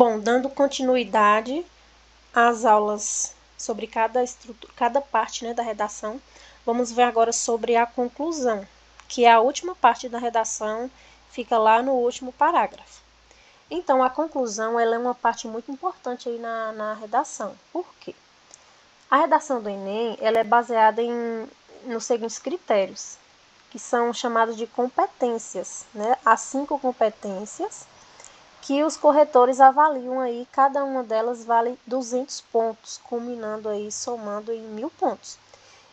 Bom, dando continuidade às aulas sobre cada parte, né, da redação, vamos ver agora sobre a conclusão, que é a última parte da redação, fica lá no último parágrafo. Então, a conclusão ela é uma parte muito importante aí na redação. Por quê? A redação do Enem ela é baseada nos seguintes critérios, que são chamados de competências, né? As 5 competências que os corretores avaliam aí, cada uma delas vale 200 pontos, combinando aí, somando em 1.000 pontos.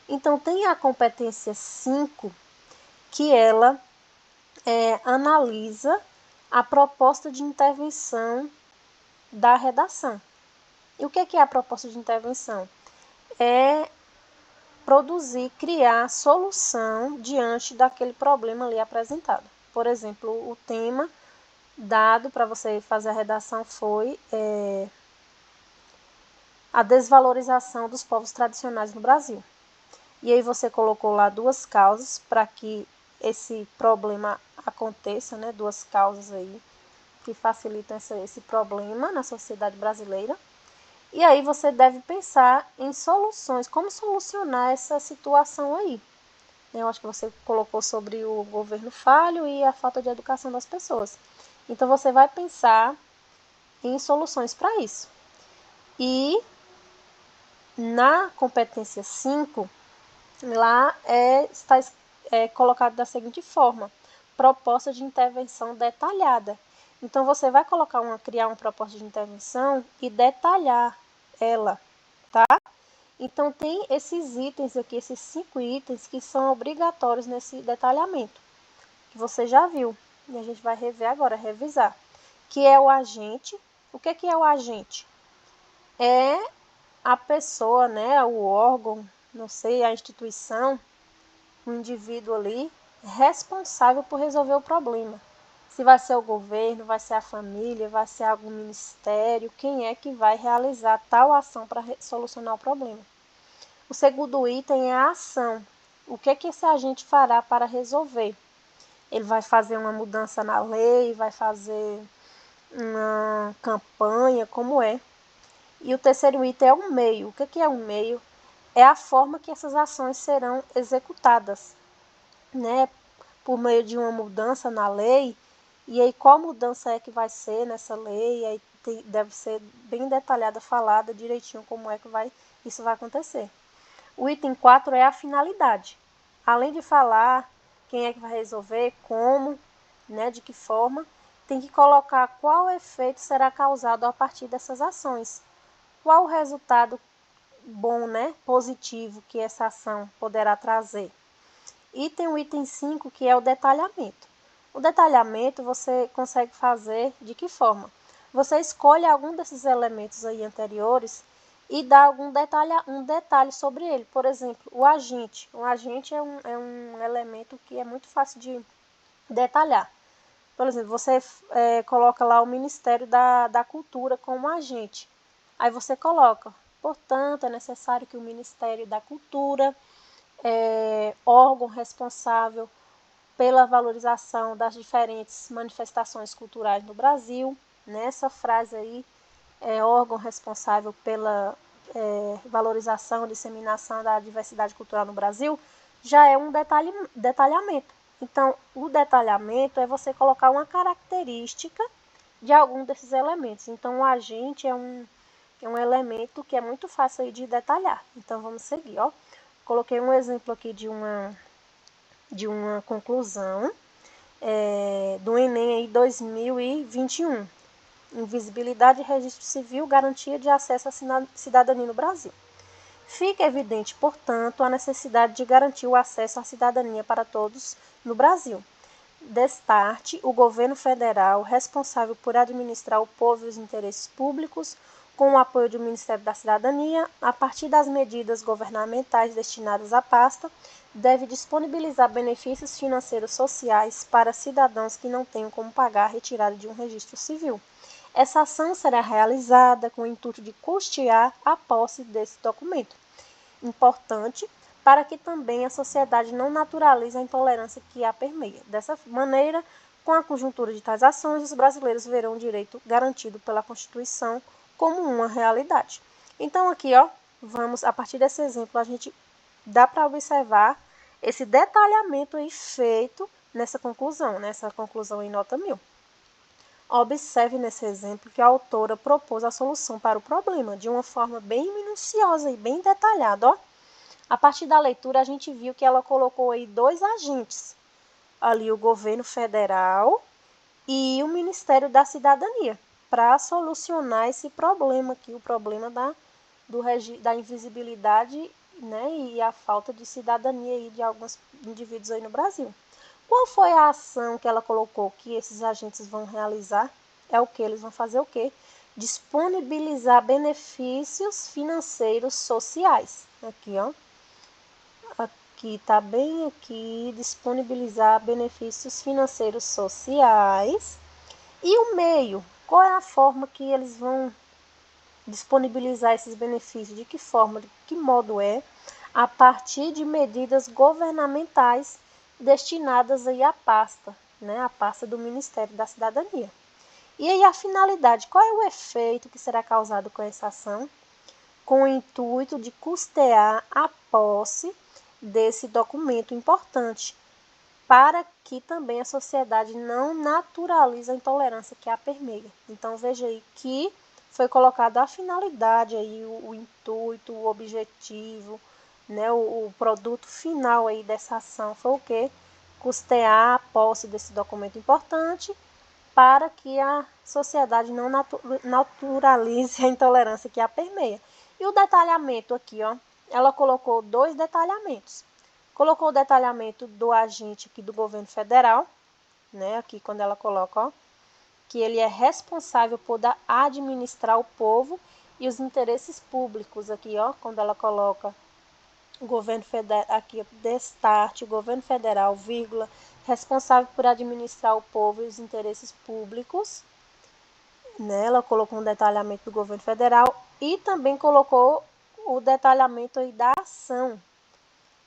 Então, tem a competência 5, que ela analisa a proposta de intervenção da redação. E o que é a proposta de intervenção? É produzir, criar solução diante daquele problema ali apresentado. Por exemplo, o tema dado para você fazer a redação foi a desvalorização dos povos tradicionais no Brasil. E aí você colocou lá 2 causas para que esse problema aconteça, né? 2 causas aí que facilitam esse problema na sociedade brasileira. E aí você deve pensar em soluções, como solucionar essa situação aí. Eu acho que você colocou sobre o governo falho e a falta de educação das pessoas. Então você vai pensar em soluções para isso. E na competência 5, lá está colocado da seguinte forma: proposta de intervenção detalhada. Então você vai criar uma proposta de intervenção e detalhar ela, tá? Então tem esses itens aqui, esses 5 itens que são obrigatórios nesse detalhamento, que você já viu. E a gente vai rever agora, revisar. Que é o agente. O que é o agente? É a pessoa, né, o órgão, não sei, a instituição, o indivíduo ali, responsável por resolver o problema. Se vai ser o governo, vai ser a família, vai ser algum ministério, quem é que vai realizar tal ação para solucionar o problema. O segundo item é a ação. O que esse agente fará para resolver? Ele vai fazer uma mudança na lei, vai fazer uma campanha, como é? E o terceiro item é o meio. O que é o meio? É a forma que essas ações serão executadas, né? Por meio de uma mudança na lei. E aí qual mudança é que vai ser nessa lei? E aí deve ser bem detalhada, falada direitinho como é que isso vai acontecer. O item 4 é a finalidade. Além de falar quem é que vai resolver, como, né, de que forma, tem que colocar qual efeito será causado a partir dessas ações. Qual o resultado bom, né, positivo que essa ação poderá trazer. E tem o item 5, que é o detalhamento. O detalhamento você consegue fazer de que forma? Você escolhe algum desses elementos aí anteriores e dá um detalhe sobre ele. Por exemplo, o agente. O agente é um elemento que é muito fácil de detalhar. Por exemplo, você coloca lá o Ministério da Cultura como agente. Aí você coloca, portanto, é necessário que o Ministério da Cultura, órgão responsável pela valorização das diferentes manifestações culturais no Brasil, nessa frase aí, órgão responsável pela valorização e disseminação da diversidade cultural no Brasil, já é um detalhamento. Então, o detalhamento é você colocar uma característica de algum desses elementos. Então, o agente é um elemento que é muito fácil aí de detalhar. Então, vamos seguir, ó. Coloquei um exemplo aqui de uma conclusão do Enem aí 2021. Invisibilidade e registro civil, garantia de acesso à cidadania no Brasil. Fica evidente, portanto, a necessidade de garantir o acesso à cidadania para todos no Brasil. Destarte o governo federal, responsável por administrar o povo e os interesses públicos, com o apoio do Ministério da Cidadania, a partir das medidas governamentais destinadas à pasta, deve disponibilizar benefícios financeiros sociais para cidadãos que não tenham como pagar a retirada de um registro civil. Essa ação será realizada com o intuito de custear a posse desse documento. Importante para que também a sociedade não naturalize a intolerância que a permeia. Dessa maneira, Com a conjuntura de tais ações, os brasileiros verão o direito garantido pela Constituição como uma realidade. Então, aqui, ó, vamos, a partir desse exemplo, a gente dá para observar esse detalhamento aí feito nessa conclusão em nota 1000. Observe nesse exemplo que a autora propôs a solução para o problema de uma forma bem minuciosa e bem detalhada, ó. A partir da leitura, a gente viu que ela colocou aí dois agentes, ali o governo federal e o Ministério da Cidadania, para solucionar esse problema aqui, o problema da invisibilidade, né, e a falta de cidadania aí de alguns indivíduos aí no Brasil. Qual foi a ação que ela colocou que esses agentes vão realizar? É o que? Eles vão fazer o quê? Disponibilizar benefícios financeiros sociais. Aqui, ó. Aqui, tá bem aqui, disponibilizar benefícios financeiros sociais. E o meio? Qual é a forma que eles vão disponibilizar esses benefícios? De que forma? De que modo é? A partir de medidas governamentais destinadas aí à pasta, né? A pasta do Ministério da Cidadania. E aí a finalidade, qual é o efeito que será causado com essa ação? Com o intuito de custear a posse desse documento importante, para que também a sociedade não naturalize a intolerância que a permeia. Então veja aí que foi colocada a finalidade aí, o intuito, o objetivo, né, o produto final aí dessa ação foi o quê? Custear a posse desse documento importante para que a sociedade não naturalize a intolerância que a permeia. E o detalhamento aqui, ó, ela colocou dois detalhamentos. Colocou o detalhamento do agente aqui do governo federal, né, aqui quando ela coloca, ó, que ele é responsável por administrar o povo e os interesses públicos, aqui, ó, quando ela coloca o governo federal, aqui, destarte, o governo federal, vírgula, responsável por administrar o povo e os interesses públicos, né? Ela colocou um detalhamento do governo federal e também colocou o detalhamento aí da ação,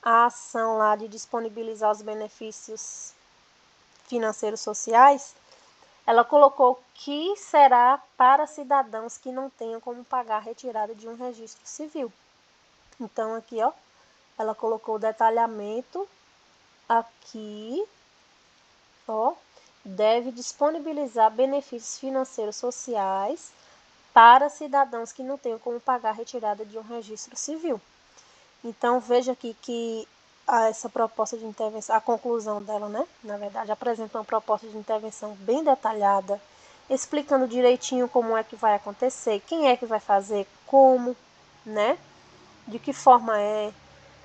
a ação lá de disponibilizar os benefícios financeiros sociais. Ela colocou que será para cidadãos que não tenham como pagar a retirada de um registro civil. Então, aqui, ó, ela colocou o detalhamento aqui, ó, deve disponibilizar benefícios financeiros sociais para cidadãos que não tenham como pagar a retirada de um registro civil. Então, veja aqui que essa proposta de intervenção, a conclusão dela, né, na verdade, apresenta uma proposta de intervenção bem detalhada, explicando direitinho como é que vai acontecer, quem é que vai fazer, como, né, de que forma é,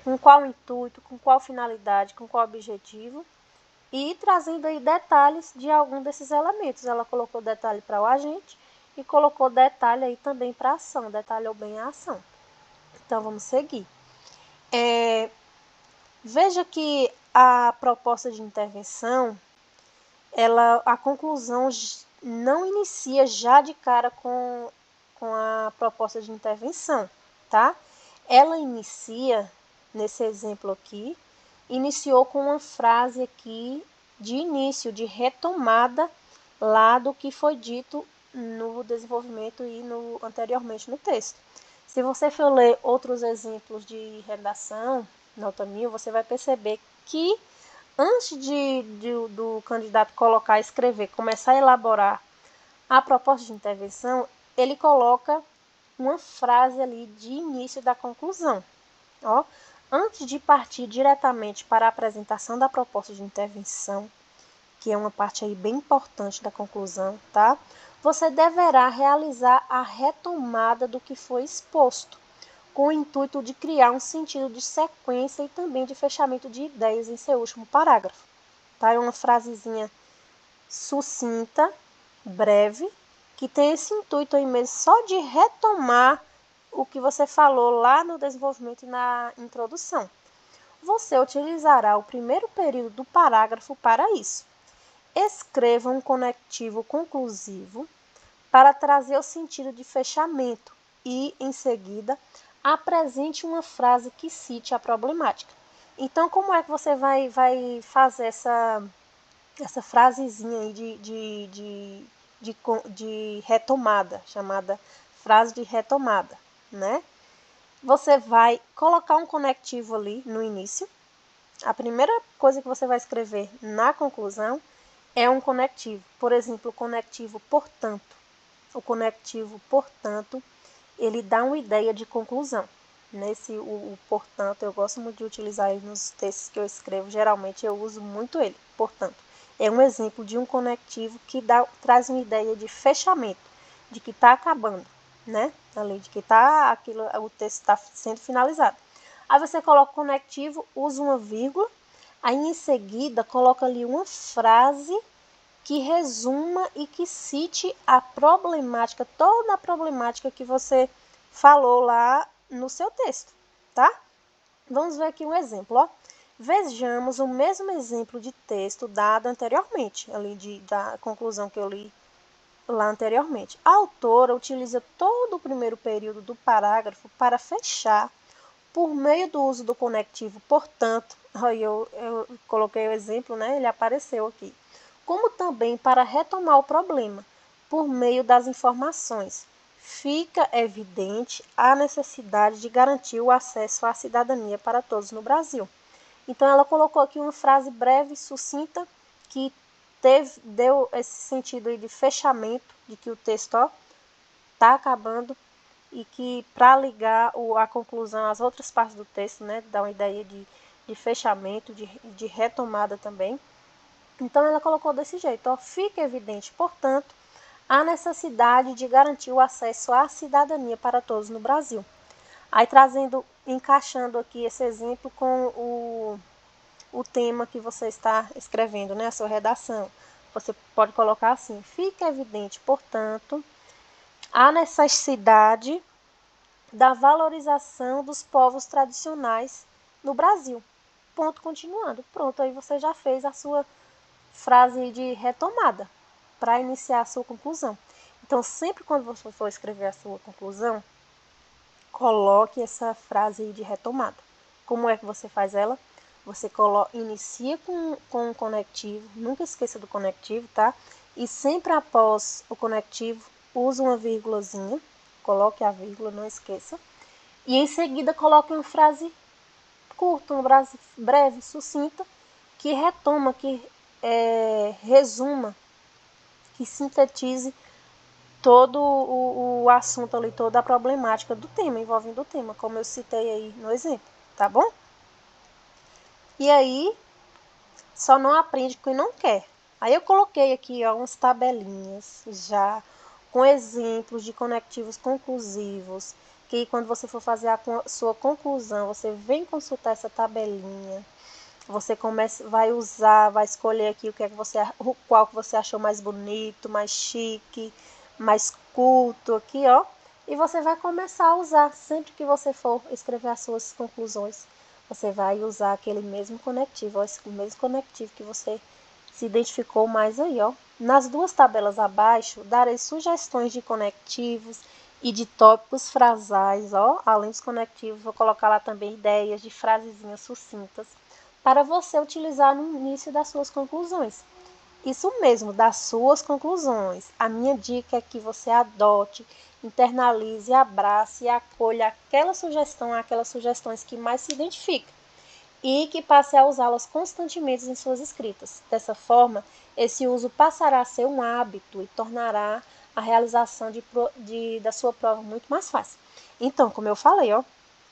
com qual intuito, com qual finalidade, com qual objetivo, e trazendo aí detalhes de algum desses elementos. Ela colocou detalhe para o agente e colocou detalhe aí também para a ação, detalhou bem a ação. Então, vamos seguir. Veja que a proposta de intervenção, a conclusão não inicia já de cara com a proposta de intervenção, tá? Ela inicia, nesse exemplo aqui, iniciou com uma frase aqui de início, de retomada lá do que foi dito no desenvolvimento e anteriormente no texto. Se você for ler outros exemplos de redação, nota 1000, você vai perceber que antes do candidato colocar, escrever, começar a elaborar a proposta de intervenção, ele coloca uma frase ali de início da conclusão. Ó, antes de partir diretamente para a apresentação da proposta de intervenção, que é uma parte aí bem importante da conclusão, tá? Você deverá realizar a retomada do que foi exposto, com o intuito de criar um sentido de sequência e também de fechamento de ideias em seu último parágrafo. Tá? É uma frasezinha sucinta, breve, que tem esse intuito aí mesmo, só de retomar o que você falou lá no desenvolvimento e na introdução. Você utilizará o primeiro período do parágrafo para isso. Escreva um conectivo conclusivo para trazer o sentido de fechamento e, em seguida, apresente uma frase que cite a problemática. Então, como é que você vai fazer essa frasezinha aí de retomada, chamada frase de retomada, né? Você vai colocar um conectivo ali no início. A primeira coisa que você vai escrever na conclusão é um conectivo. Por exemplo, o conectivo portanto. O conectivo portanto, ele dá uma ideia de conclusão. O portanto, eu gosto muito de utilizar ele nos textos que eu escrevo. Geralmente eu uso muito ele, portanto. É um exemplo de um conectivo que traz uma ideia de fechamento, de que está acabando, né? Ali, de que o texto está sendo finalizado. Aí você coloca o conectivo, usa uma vírgula, aí em seguida coloca ali uma frase que resuma e que cite a problemática, toda a problemática que você falou lá no seu texto, tá? Vamos ver aqui um exemplo, ó. Vejamos o mesmo exemplo de texto dado anteriormente, da conclusão que eu li lá anteriormente. A autora utiliza todo o primeiro período do parágrafo para fechar, por meio do uso do conectivo, portanto, aí eu coloquei o exemplo, né? Ele apareceu aqui. Como também para retomar o problema, por meio das informações. Fica evidente a necessidade de garantir o acesso à cidadania para todos no Brasil. Então, ela colocou aqui uma frase breve, sucinta, que deu esse sentido aí de fechamento, de que o texto está acabando, e que para ligar a conclusão às outras partes do texto, né, dá uma ideia de fechamento, de retomada também. Então, ela colocou desse jeito, ó, fica evidente, portanto, a necessidade de garantir o acesso à cidadania para todos no Brasil. Aí encaixando aqui esse exemplo com o tema que você está escrevendo, né, a sua redação. Você pode colocar assim, fica evidente, portanto, a necessidade da valorização dos povos tradicionais no Brasil. Ponto continuando. Pronto, aí você já fez a sua frase de retomada para iniciar a sua conclusão. Então, sempre quando você for escrever a sua conclusão, coloque essa frase aí de retomada. Como é que você faz ela? Você inicia com um conectivo, nunca esqueça do conectivo, tá? E sempre após o conectivo, use uma vírgulazinha, coloque a vírgula, não esqueça. E em seguida coloque uma frase curta, uma frase breve, sucinta, que retoma, que resuma, que sintetize todo o assunto ali, toda a problemática do tema, envolvendo o tema, como eu citei aí no exemplo, tá bom? E aí, só não aprende quem não quer. Aí eu coloquei aqui umas tabelinhas já com exemplos de conectivos conclusivos, que quando você for fazer a sua conclusão, você vem consultar essa tabelinha. Você vai escolher aqui qual que você achou mais bonito, mais chique, mais culto aqui, ó. E você vai começar a usar sempre que você for escrever as suas conclusões. Você vai usar aquele mesmo conectivo, ó, esse mesmo conectivo que você se identificou mais aí, ó. Nas duas tabelas abaixo, darei sugestões de conectivos e de tópicos frasais, ó. Além dos conectivos, vou colocar lá também ideias de frasezinhas sucintas para você utilizar no início das suas conclusões. Isso mesmo, das suas conclusões. A minha dica é que você adote, internalize, abrace e acolha aquelas sugestões que mais se identificam e que passe a usá-las constantemente em suas escritas. Dessa forma, esse uso passará a ser um hábito e tornará a realização da sua prova muito mais fácil. Então, como eu falei, ó,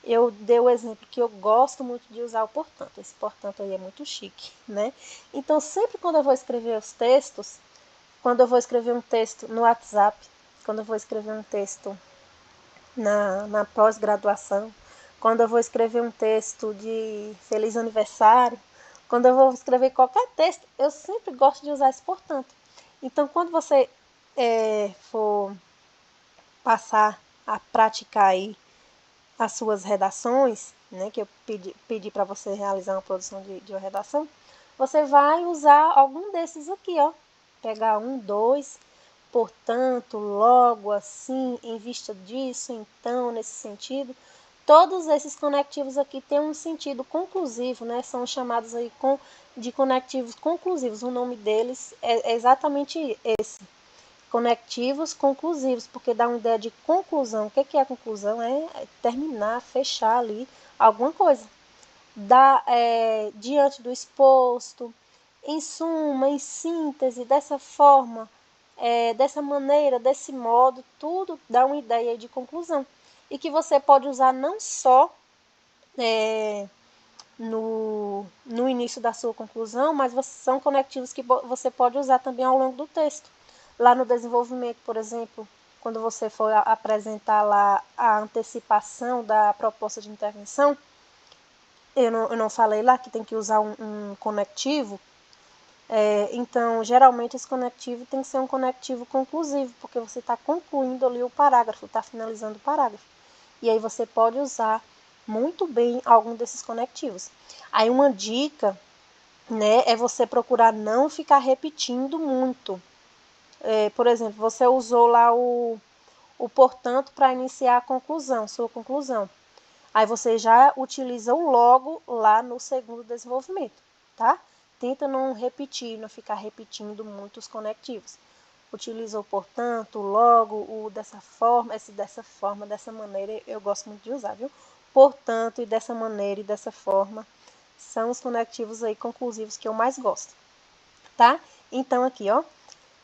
eu dei o exemplo que eu gosto muito de usar o portanto. Esse portanto aí é muito chique, né? Então, sempre quando eu vou escrever os textos, quando eu vou escrever um texto no WhatsApp, quando eu vou escrever um texto na pós-graduação, quando eu vou escrever um texto de feliz aniversário, quando eu vou escrever qualquer texto, eu sempre gosto de usar esse portanto. Então, quando você for passar a praticar aí as suas redações, né, que eu pedi para você realizar uma produção de uma redação, você vai usar algum desses aqui, ó. Pegar um, dois, portanto, logo, assim, em vista disso, então, nesse sentido. Todos esses conectivos aqui têm um sentido conclusivo, né? São chamados aí de conectivos conclusivos. O nome deles é exatamente esse. Conectivos conclusivos, porque dá uma ideia de conclusão. O que é a conclusão? É terminar, fechar ali alguma coisa. Diante do exposto, em suma, em síntese, dessa forma, dessa maneira, desse modo, tudo dá uma ideia de conclusão. E que você pode usar não só no início da sua conclusão, mas são conectivos que você pode usar também ao longo do texto. Lá no desenvolvimento, por exemplo, quando você for apresentar lá a antecipação da proposta de intervenção, eu não falei lá que tem que usar um conectivo. Então, geralmente esse conectivo tem que ser um conectivo conclusivo, porque você está concluindo ali o parágrafo, está finalizando o parágrafo. E aí você pode usar muito bem algum desses conectivos. Aí uma dica, né, é você procurar não ficar repetindo muito. Por exemplo, você usou lá o portanto para iniciar a conclusão, sua conclusão. Aí você já utiliza o logo lá no segundo desenvolvimento, tá? Tenta não repetir, não ficar repetindo muitos conectivos. Utiliza o portanto, o logo, o dessa forma, esse dessa forma, dessa maneira, eu gosto muito de usar, viu? Portanto, e dessa maneira e dessa forma, são os conectivos aí conclusivos que eu mais gosto, tá? Então aqui, ó,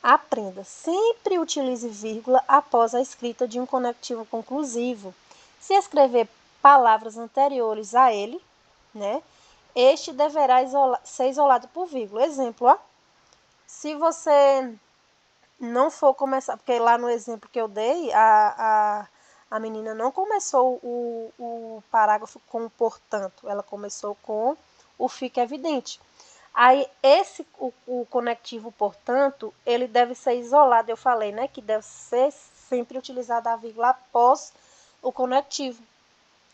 aprenda, sempre utilize vírgula após a escrita de um conectivo conclusivo. Se escrever palavras anteriores a ele, né, este deverá ser isolado por vírgula. Exemplo, ó, se você não for começar, porque lá no exemplo que eu dei, a menina não começou o parágrafo com o portanto, ela começou com o fica evidente. Aí, o conectivo, portanto, ele deve ser isolado, eu falei, né, que deve ser sempre utilizada a vírgula após o conectivo.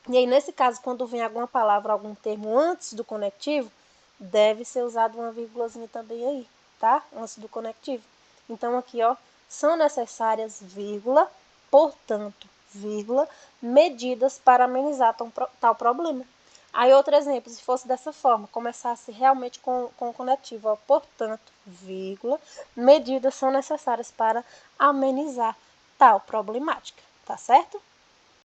E aí, nesse caso, quando vem alguma palavra, algum termo antes do conectivo, deve ser usado uma vírgulazinha também aí, tá? Antes do conectivo. Então, aqui, ó, são necessárias, vírgula, portanto, vírgula, medidas para amenizar tal problema. Aí, outro exemplo, se fosse dessa forma, começasse realmente com o conectivo, ó, portanto, vírgula, medidas são necessárias para amenizar tal problemática, tá certo?